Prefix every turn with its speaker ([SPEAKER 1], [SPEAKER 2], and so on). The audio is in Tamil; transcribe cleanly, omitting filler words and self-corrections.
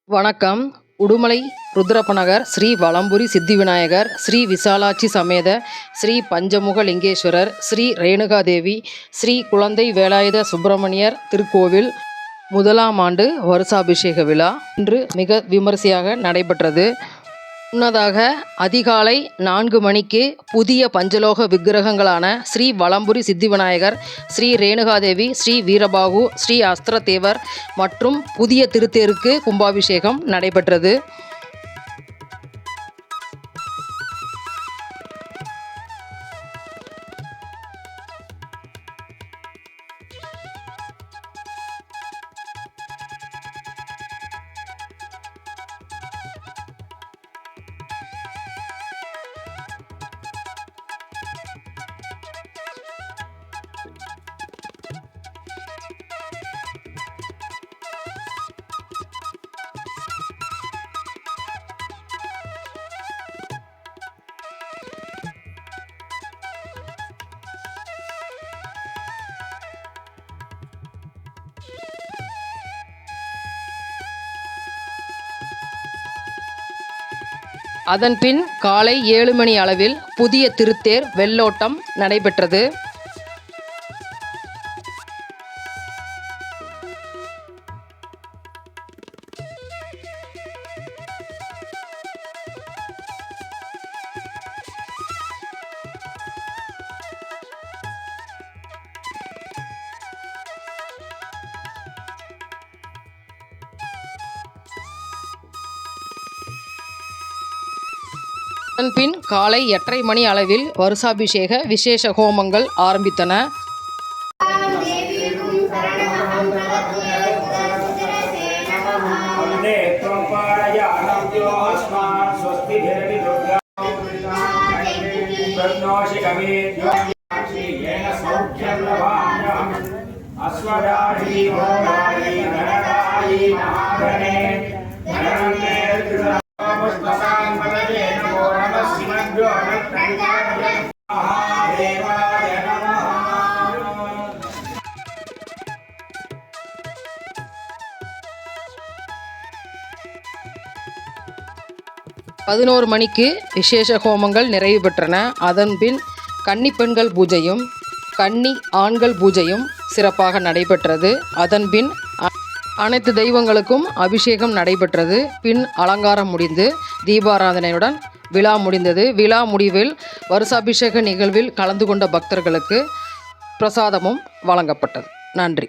[SPEAKER 1] வணக்கம். உடுமலை ருத்ரப்பநகர் ஸ்ரீ வலம்புரி சித்திவிநாயகர், ஸ்ரீ விசாலாட்சி சமேத ஸ்ரீ பஞ்சமுக லிங்கேஸ்வரர், ஸ்ரீ ரேணுகாதேவி, ஸ்ரீ குழந்தை வேலாயுத சுப்பிரமணியர் திருக்கோவில் முதலாம் ஆண்டு வருஷாபிஷேக விழா இன்று மிக விமரிசையாக நடைபெற்றது. முன்னதாக அதிகாலை 4 மணிக்கு புதிய பஞ்சலோக விக்கிரகங்களான ஸ்ரீ வலம்புரி சித்திவிநாயகர், ஸ்ரீ ரேணுகாதேவி, ஸ்ரீ வீரபாகு, ஸ்ரீ அஸ்திரதேவர் மற்றும் புதிய திருத்தேருக்கு கும்பாபிஷேகம் நடைபெற்றது. அதன்பின் காலை 7 மணி அளவில் புதிய திருத்தேர் வெள்ளோட்டம் நடைபெற்றது. அதன்பின் காலை 8:30 மணி அளவில் வருஷாபிஷேக விசேஷ ஹோமங்கள் ஆரம்பித்தன. பதினோரு மணிக்கு விசேஷ ஹோமங்கள் நிறைவு பெற்றன. அதன்பின் கன்னி பெண்கள் பூஜையும் கன்னி ஆண்கள் பூஜையும் சிறப்பாக நடைபெற்றது. அதன்பின் அனைத்து தெய்வங்களுக்கும் அபிஷேகம் நடைபெற்றது. பின் அலங்காரம் முடிந்து தீபாராதனையுடன் விழா முடிந்தது. விழா முடிவில் வருஷாபிஷேக நிகழ்வில் கலந்து கொண்ட பக்தர்களுக்கு பிரசாதமும் வழங்கப்பட்டது. நன்றி.